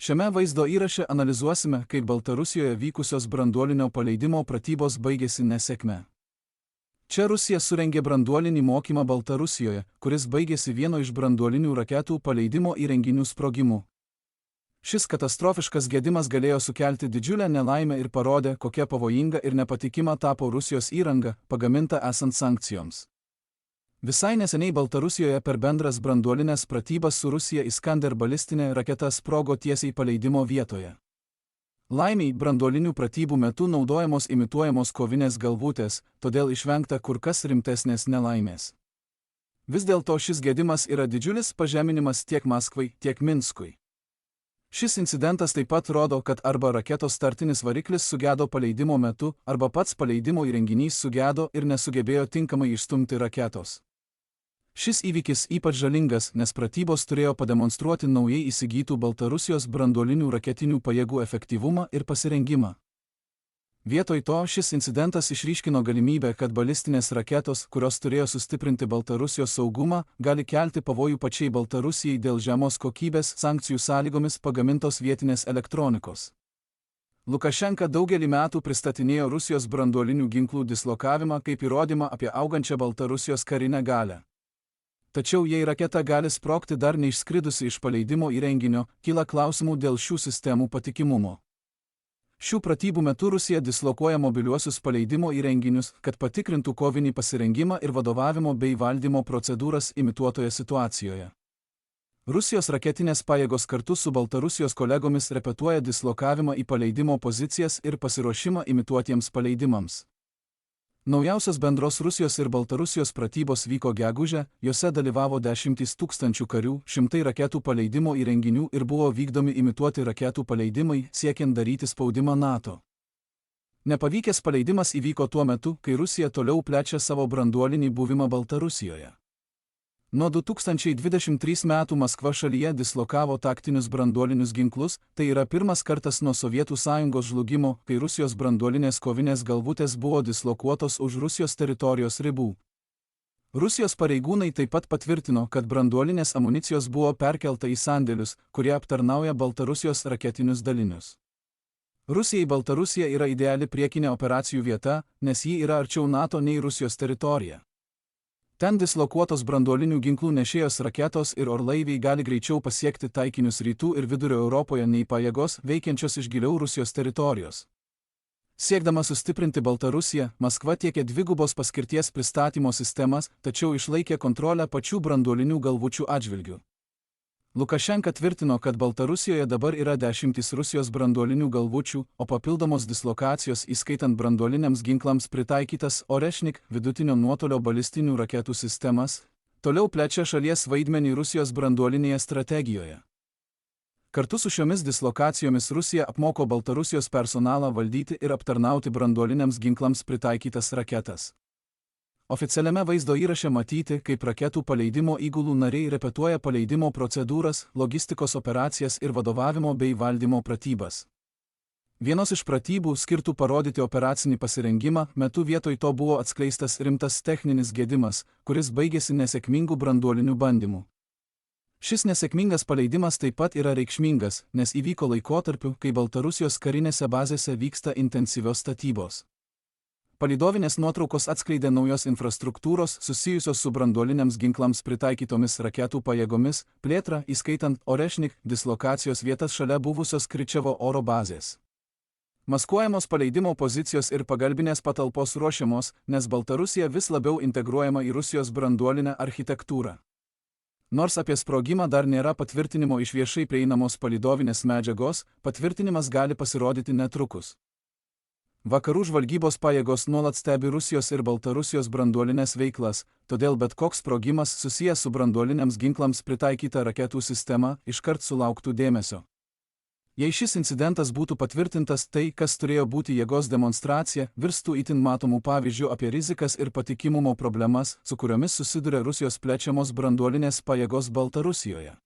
Šiame vaizdo įraše analizuosime, kaip Baltarusijoje vykusios branduolinio paleidimo pratybos baigėsi nesėkme. Čia Rusija surengė branduolinį mokymą Baltarusijoje, kuris baigėsi vieno iš branduolinių raketų paleidimo įrenginių sprogimu. Šis katastrofiškas gedimas galėjo sukelti didžiulę nelaimę ir parodė, kokia pavojinga ir nepatikima tapo Rusijos įranga, pagaminta esant sankcijoms. Visai neseniai Baltarusijoje per bendras branduolinės pratybas su Rusija Iskander balistinė raketa sprogo tiesiai paleidimo vietoje. Laimiai, branduolinių pratybų metu naudojamos imituojamos kovinės galvutės, todėl išvengta kur kas rimtesnės nelaimės. Vis dėlto šis gedimas yra didžiulis pažeminimas tiek Maskvai, tiek Minskui. Šis incidentas taip pat rodo, kad arba raketos startinis variklis sugedo paleidimo metu, arba pats paleidimo įrenginys sugedo ir nesugebėjo tinkamai išstumti raketos. Šis įvykis ypač žalingas, nes pratybos turėjo pademonstruoti naujai įsigytų Baltarusijos branduolinių raketinių pajėgų efektyvumą ir pasirengimą. Vietoj to šis incidentas išryškino galimybę, kad balistinės raketos, kurios turėjo sustiprinti Baltarusijos saugumą, gali kelti pavojų pačiai Baltarusijai dėl žemos kokybės sankcijų sąlygomis pagamintos vietinės elektronikos. Lukašenka daugelį metų pristatinėjo Rusijos branduolinių ginklų dislokavimą kaip įrodymą apie augančią Baltarusijos karinę galią. Tačiau jei raketa gali sprogti dar neišskridusi iš paleidimo įrenginio, kyla klausimų dėl šių sistemų patikimumo. Šių pratybų metu Rusija dislokuoja mobiliuosius paleidimo įrenginius, kad patikrintų kovinį pasirengimą ir vadovavimo bei valdymo procedūras imituotoje situacijoje. Rusijos raketinės pajėgos kartu su Baltarusijos kolegomis repetuoja dislokavimą į paleidimo pozicijas ir pasiruošimą imituotiems paleidimams. Naujausios bendros Rusijos ir Baltarusijos pratybos vyko gegužę, jose dalyvavo 10 000 karių, 100 raketų paleidimo įrenginių ir buvo vykdomi imituoti raketų paleidimai, siekiant daryti spaudimą NATO. Nepavykęs paleidimas įvyko tuo metu, kai Rusija toliau plečia savo branduolinį buvimą Baltarusijoje. Nuo 2023 metų Maskva šalyje dislokavo taktinius branduolinius ginklus, tai yra pirmas kartas nuo Sovietų Sąjungos žlugimo, kai Rusijos branduolinės kovinės galvutės buvo dislokuotos už Rusijos teritorijos ribų. Rusijos pareigūnai taip pat patvirtino, kad branduolinės amunicijos buvo perkelta į sandėlius, kurie aptarnauja Baltarusijos raketinius dalinius. Rusijai Baltarusija yra ideali priekinė operacijų vieta, nes ji yra arčiau NATO nei Rusijos teritorija. Ten dislokuotos branduolinių ginklų nešėjos raketos ir orlaiviai gali greičiau pasiekti taikinius rytų ir vidurio Europoje nei pajėgos veikiančios iš giliau Rusijos teritorijos. Siekdama sustiprinti Baltarusiją, Maskva tiekė dvigubos paskirties pristatymo sistemas, tačiau išlaikė kontrolę pačių branduolinių galvučių atžvilgiu. Lukašenka tvirtino, kad Baltarusijoje dabar yra 10 Rusijos branduolinių galvučių, o papildomos dislokacijos įskaitant branduoliniams ginklams pritaikytas Orešnik vidutinio nuotolio balistinių raketų sistemas, toliau plečia šalies vaidmenį Rusijos branduolinėje strategijoje. Kartu su šiomis dislokacijomis Rusija apmoko Baltarusijos personalą valdyti ir aptarnauti branduoliniams ginklams pritaikytas raketas. Oficialiame vaizdo įraše matyti, kaip raketų paleidimo įgulų nariai repetuoja paleidimo procedūras, logistikos operacijas ir vadovavimo bei valdymo pratybas. Vienos iš pratybų, skirtų parodyti operacinį pasirengimą, metu vietoj to buvo atskleistas rimtas techninis gedimas, kuris baigėsi nesėkmingų branduolinių bandymų. Šis nesėkmingas paleidimas taip pat yra reikšmingas, nes įvyko laikotarpiu, kai Baltarusijos karinėse bazėse vyksta intensyvios statybos. Palidovinės nuotraukos atskleidė naujos infrastruktūros susijusios su branduoliniams ginklams pritaikytomis raketų pajėgomis plėtrą, įskaitant Orešnik dislokacijos vietas šalia buvusios Kričevo oro bazės. Maskuojamos paleidimo pozicijos ir pagalbinės patalpos ruošiamos, nes Baltarusija vis labiau integruojama į Rusijos branduolinę architektūrą. Nors apie sprogimą dar nėra patvirtinimo iš viešai prieinamos palidovinės medžiagos, patvirtinimas gali pasirodyti netrukus. Vakarų žvalgybos pajėgos nuolat stebi Rusijos ir Baltarusijos branduolinės veiklas, todėl bet koks sprogimas susijęs su branduoliniams ginklams pritaikyta raketų sistema iškart sulauktų dėmesio. Jei šis incidentas būtų patvirtintas, tai, kas turėjo būti jėgos demonstracija, virstų itin matomų pavyzdžių apie rizikas ir patikimumo problemas, su kuriomis susiduria Rusijos plečiamos branduolinės pajėgos Baltarusijoje.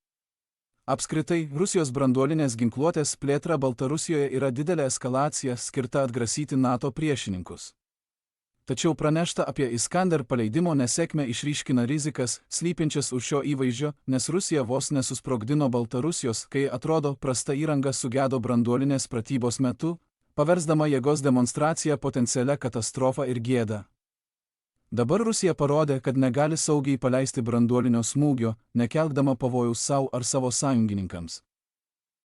Apskritai, Rusijos branduolinės ginkluotės plėtra Baltarusijoje yra didelė eskalacija skirta atgrasyti NATO priešininkus. Tačiau pranešta apie Iskander paleidimo nesėkmę išryškina rizikas, slypinčias už šio įvaizdžio, nes Rusija vos nesusprogdino Baltarusijos, kai atrodo prasta įranga sugedo branduolinės pratybos metu, paversdama jėgos demonstraciją potencialia katastrofa ir gėda. Dabar Rusija parodė, kad negali saugiai paleisti branduolinio smūgio, nekeldama pavojaus savo ar savo sąjungininkams.